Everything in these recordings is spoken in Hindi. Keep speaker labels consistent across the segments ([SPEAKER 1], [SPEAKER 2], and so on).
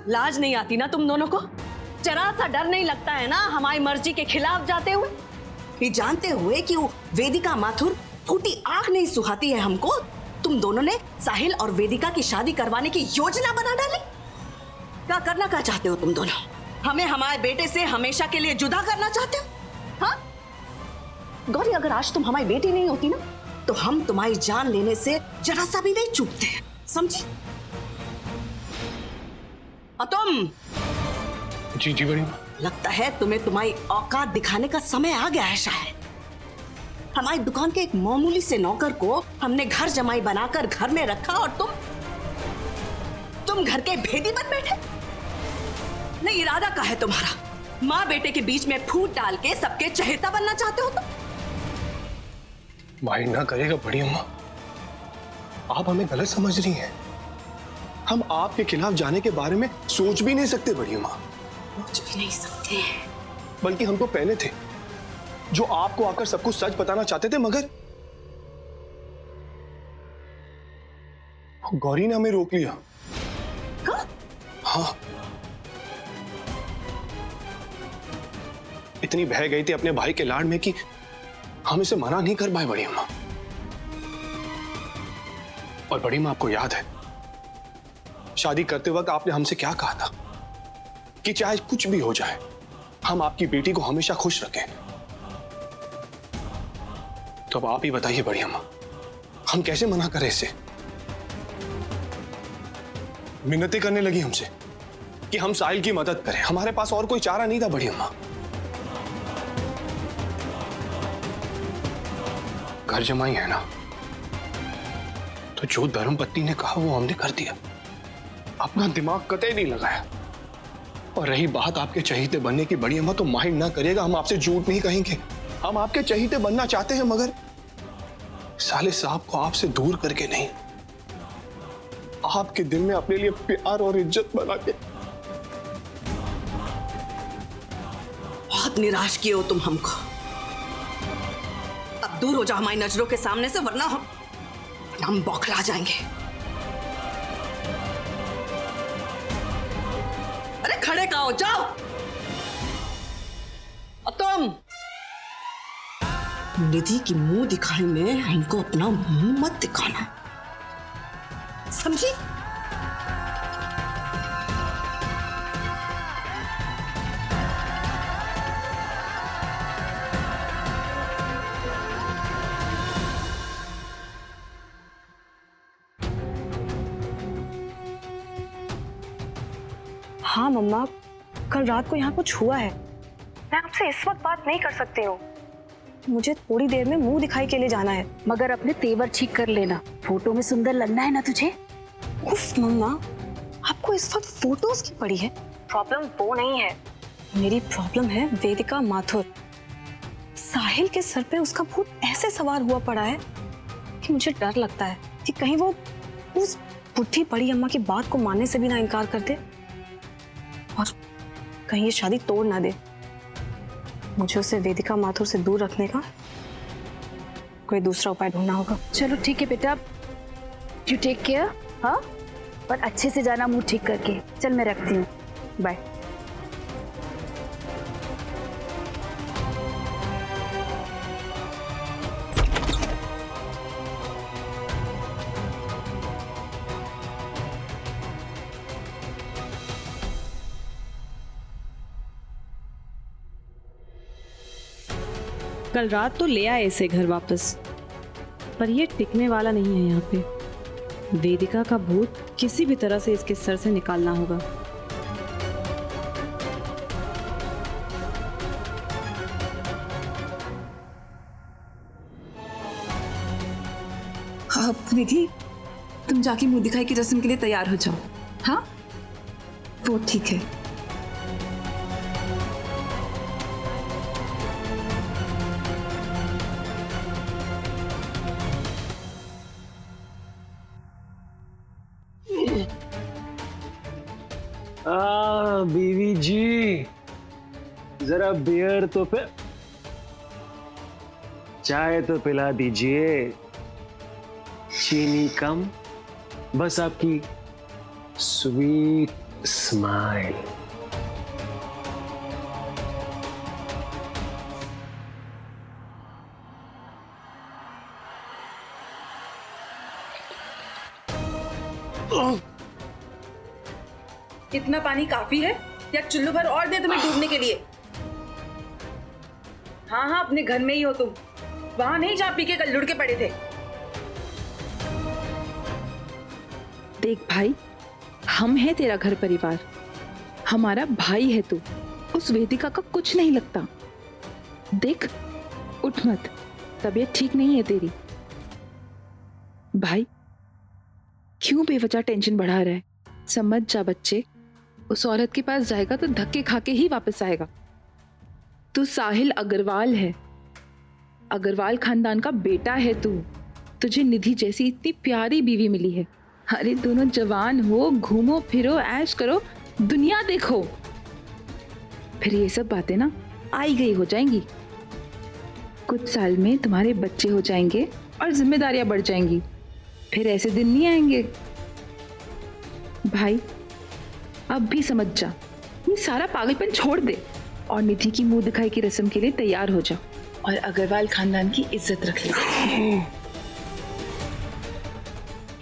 [SPEAKER 1] लाज नहीं आती ना तुम दोनों को? जरा सा डर नहीं लगता है ना हमारी मर्जी के खिलाफ जाते हुए? ये जानते हुए कि वो वेदिका माथुर फूटी आंख नहीं सुहाती है हमको, तुम दोनों ने साहिल और वेदिका की शादी करवाने की योजना बना डाली। क्या करना क्या चाहते हो तुम दोनों? हमें हमारे बेटे से हमेशा के लिए जुदा करना चाहते हो? हाँ गौरी, अगर आज तुम हमारी बेटी नहीं होती ना तो हम तुम्हारी जान लेने से जरा सा भी नहीं चूकते, समझी? और तुम?
[SPEAKER 2] जी जी बड़ी माँ।
[SPEAKER 1] लगता है तुम्हें तुम्हारी औकात दिखाने का समय आ गया है शायद। हमारी दुकान के एक मामूली से नौकर को हमने घर जमाई बनाकर घर में रखा और तुम घर के भेदी बन बैठे। नहीं, इरादा क्या है तुम्हारा? माँ बेटे के बीच में फूट डाल के सबके चहेता बनना चाहते हो तुम?
[SPEAKER 2] माइंड ना करेगा बड़ी अम्मा, आप हमें गलत समझ रही हैं। हम आपके खिलाफ जाने के बारे में सोच भी नहीं सकते बड़ी अम्मा।
[SPEAKER 1] सोच भी नहीं सकते?
[SPEAKER 2] बल्कि हम तो पहले थे जो आपको आकर सब कुछ सच बताना चाहते थे, मगर गौरी ने हमें रोक लिया। हाँ, इतनी बह गई थी अपने भाई के लाड में कि हम इसे मना नहीं कर पाए बड़ी अम्मा। और बड़ी अम्मा, आपको याद है शादी करते वक्त आपने हमसे क्या कहा था कि चाहे कुछ भी हो जाए हम आपकी बेटी को हमेशा खुश रखें। तो अब आप ही बताइए बड़ी अम्मा, हम कैसे मना करें इसे? मिन्नतें करने लगी हमसे कि हम साहिल की मदद करें। हमारे पास और कोई चारा नहीं था बड़ी अम्मा। घर जमाई है ना, तो जो धर्मपत्नी ने कहा वो हमने कर दिया, अपना दिमाग कतई नहीं लगाया। और रही बात आपके चहीते बनने की बड़ी अम्मा, तो माइंड ना करिएगा, हम आपसे झूठ नहीं कहेंगे। हम आपके चहीते बनना चाहते हैं, मगर साले साहब को आपसे दूर करके नहीं, आपके दिल में अपने लिए प्यार और इज्जत बना के।
[SPEAKER 1] बहुत निराश किए हो तुम हमको। अब दूर हो जाओ हमारी नजरों के सामने से, वरना हम बौखला जाएंगे। अरे खड़े कहाँ हो, जाओ। और तुम निधि की मुंह दिखाई में हमको अपना मुंह मत दिखाना, समझी?
[SPEAKER 3] हाँ मम्मा, कल रात को यहाँ कुछ हुआ है। मैं आपसे इस वक्त बात नहीं कर सकती हूँ, मुझे थोड़ी देर में मुंह दिखाई के लिए जाना है।
[SPEAKER 4] मगर अपने तेवर ठीक कर लेना, फोटो में सुंदर लगना है ना तुझे।
[SPEAKER 3] उफ मम्मा, आपको इस वक्त फोटोज की पड़ी है? प्रॉब्लम वो नहीं है, मेरी प्रॉब्लम है वेदिका माथुर। साहिल के सर पे उसका भूत ऐसे सवार हुआ पड़ा है कि मुझे डर लगता है कि कहीं वो उस बुढ़ी बड़ी अम्मा की बात को मानने से भी ना इनकार कर दे और कहीं ये शादी तोड़ ना दे। मुझे उसे वेदिका माथुर से दूर रखने का कोई दूसरा उपाय ढूंढना होगा।
[SPEAKER 4] चलो ठीक है बेटा, यू टेक केयर। हाँ, पर अच्छे से जाना मुंह ठीक करके। चल मैं रखती हूँ, बाय।
[SPEAKER 5] कल रात तो ले आए इसे घर वापस, पर ये टिकने वाला नहीं है। यहाँ पे वेदिका का भूत किसी भी तरह से इसके सर से निकालना होगा।
[SPEAKER 6] हाँ निधि, तुम जाके मुंह दिखाई की रस्म के लिए तैयार हो जाओ। हाँ वो ठीक है।
[SPEAKER 7] बीवी जी, जरा बियर तो फिर चाय तो पिला दीजिए, चीनी कम, बस आपकी स्वीट स्माइल।
[SPEAKER 6] इतना पानी काफी है या चुल्लू भर और दे तुम्हें डूबने के लिए? हाँ हाँ, अपने घर में ही हो तुम, वहां नहीं जहाँ पी के कल लुढ़के पड़े थे।
[SPEAKER 5] देख भाई, हम हैं तेरा घर परिवार, हमारा भाई है तू। उस वेदिका का कुछ नहीं लगता। देख, उठ मत, तबीयत ठीक नहीं है तेरी। भाई, क्यों बेवजह टेंशन बढ़ा रहा है? समझ जा बच्चे, उस औरत के पास जाएगा तो धक्के खा के ही वापस आएगा। तू साहिल अग्रवाल है, अग्रवाल खानदान का बेटा है तू। तुझे निधि जैसी इतनी प्यारी बीवी मिली है। अरे दोनों जवान हो, घूमो फिरो, ऐश करो, दुनिया देखो। फिर ये सब बातें ना आई गई हो जाएंगी। कुछ साल में तुम्हारे बच्चे हो जाएंगे और जिम्मेदारियां बढ़ जाएंगी। फिर ऐसे दिन नहीं आएंगे। भाई, अब भी समझ जा, ये सारा पागलपन छोड़ दे और निधि की मुंह दिखाई की रस्म के लिए तैयार हो जा और अग्रवाल खानदान की इज्जत रख ले।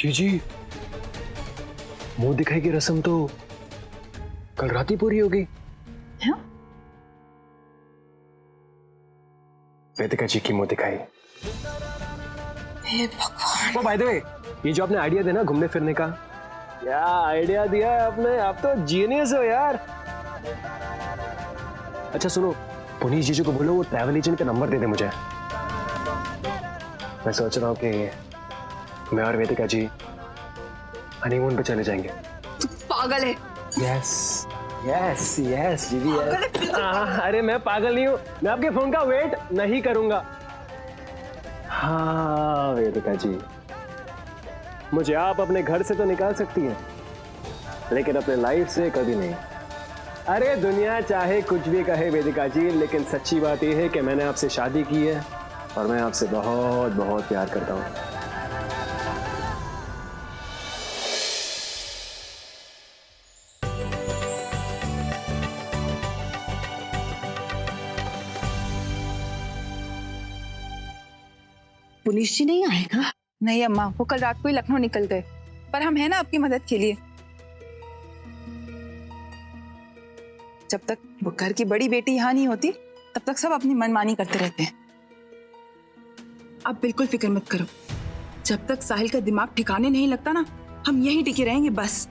[SPEAKER 7] जी, मुंह दिखाई की रस्म तो कल रात ही पूरी होगी।
[SPEAKER 5] हाँ?
[SPEAKER 7] वेदिका जी की मुंह दिखाई।
[SPEAKER 6] हे भगवान।
[SPEAKER 7] बाय द वे, ये जो आपने आइडिया दिया ना घूमने फिरने का, क्या आइडिया दिया है आपने, आप तो जीनियस हो यार। अच्छा सुनो, पुनीत जीजू को बोलो वो ट्रैवल एजेंट का नंबर दे दे मुझे। मैं सोच रहा हूँ कि मैं और वेदिका जी हनीमून पे चले जाएंगे।
[SPEAKER 6] तू पागल है।
[SPEAKER 7] यस यस यस दीदी यस। अरे मैं पागल नहीं हूँ, मैं आपके फोन का वेट नहीं करूंगा। हाँ वेदिका जी, मुझे आप अपने घर से तो निकाल सकती हैं, लेकिन अपने लाइफ से कभी नहीं। अरे दुनिया चाहे कुछ भी कहे वेदिका जी, लेकिन सच्ची बात यह है कि मैंने आपसे शादी की है और मैं आपसे बहुत बहुत प्यार करता हूँ।
[SPEAKER 1] पुनीत जी नहीं आएगा?
[SPEAKER 6] नहीं अम्मा, वो कल रात को ही लखनऊ निकल गए, पर हम हैं ना आपकी मदद के लिए। जब तक वो घर की बड़ी बेटी यहाँ नहीं होती, तब तक सब अपनी मनमानी करते रहते हैं। आप बिल्कुल फिक्र मत करो, जब तक साहिल का दिमाग ठिकाने नहीं लगता ना, हम यहीं टिके रहेंगे बस।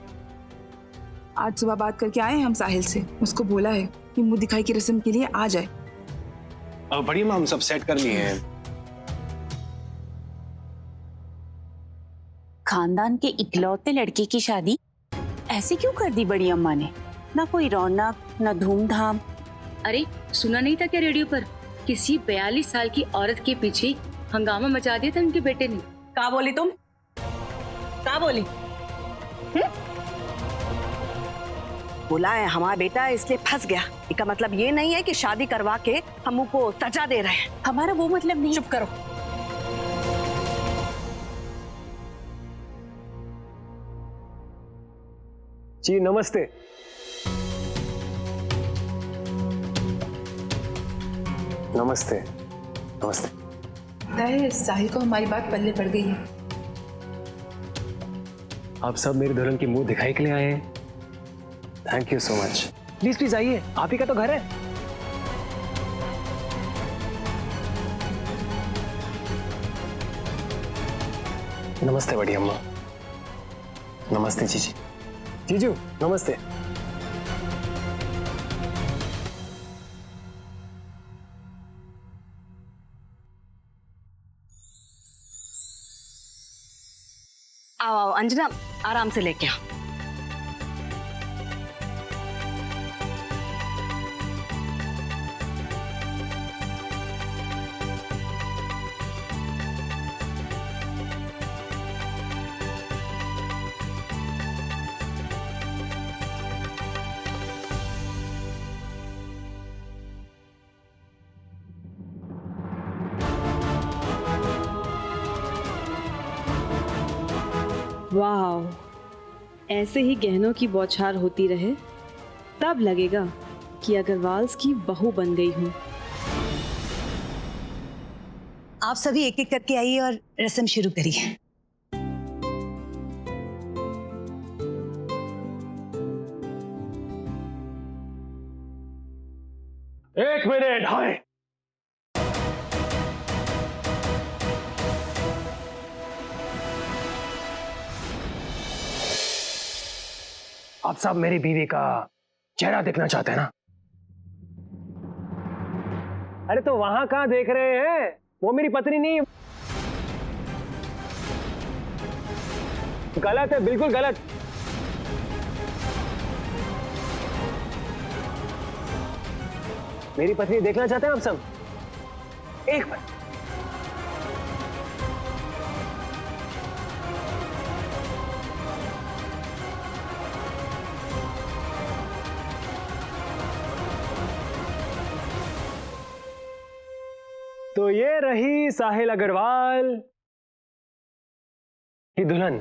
[SPEAKER 6] आज सुबह बात करके आए हम साहिल से, उसको बोला है कि मुंह दिखाई की रस्म के लिए आ जाए।
[SPEAKER 2] बढ़िया माँ, हम सब सेट कर लिए हैं।
[SPEAKER 8] खानदान के इकलौते लड़के की शादी ऐसे क्यों कर दी बड़ी अम्मा ने? ना कोई रौनक, ना धूमधाम।
[SPEAKER 9] अरे सुना नहीं था क्या रेडियो पर, किसी 42 साल की औरत के पीछे हंगामा मचा दिया था उनके बेटे ने।
[SPEAKER 1] क्या बोली तुम? क्या बोली? बोला है हमारा बेटा इसलिए फंस गया। इसका मतलब ये नहीं है कि शादी करवा के हम उनको सजा दे रहे हैं।
[SPEAKER 8] हमारा वो मतलब नहीं।
[SPEAKER 1] चुप करो।
[SPEAKER 7] जी नमस्ते। नमस्ते नमस्ते।
[SPEAKER 6] साहिल को हमारी बात पल्ले पड़ गई है।
[SPEAKER 7] आप सब मेरी दुल्हन की मुंह दिखाई के लिए आए हैं। Thank you so much. Please please आइए, आप ही का तो घर है। नमस्ते बड़ी अम्मा। नमस्ते जीजी। जीजू नमस्ते।
[SPEAKER 1] आओ आओ अंजना, आराम से लेके आओ।
[SPEAKER 5] वाह,
[SPEAKER 3] ऐसे ही गहनों की बौछार होती रहे, तब लगेगा कि अग्रवाल्स की बहू बन गई हूँ।
[SPEAKER 1] आप सभी एक एक करके आइए और रस्म शुरू करिए।
[SPEAKER 7] एक मिनट, हाय। आप सब मेरी बीवी का चेहरा देखना चाहते हैं ना? अरे तो वहां कहां देख रहे हैं? वो मेरी पत्नी नहीं। गलत है, बिल्कुल गलत। मेरी पत्नी देखना चाहते हैं आप सब? एक मिनट। तो ये रही साहिल अग्रवाल की दुल्हन।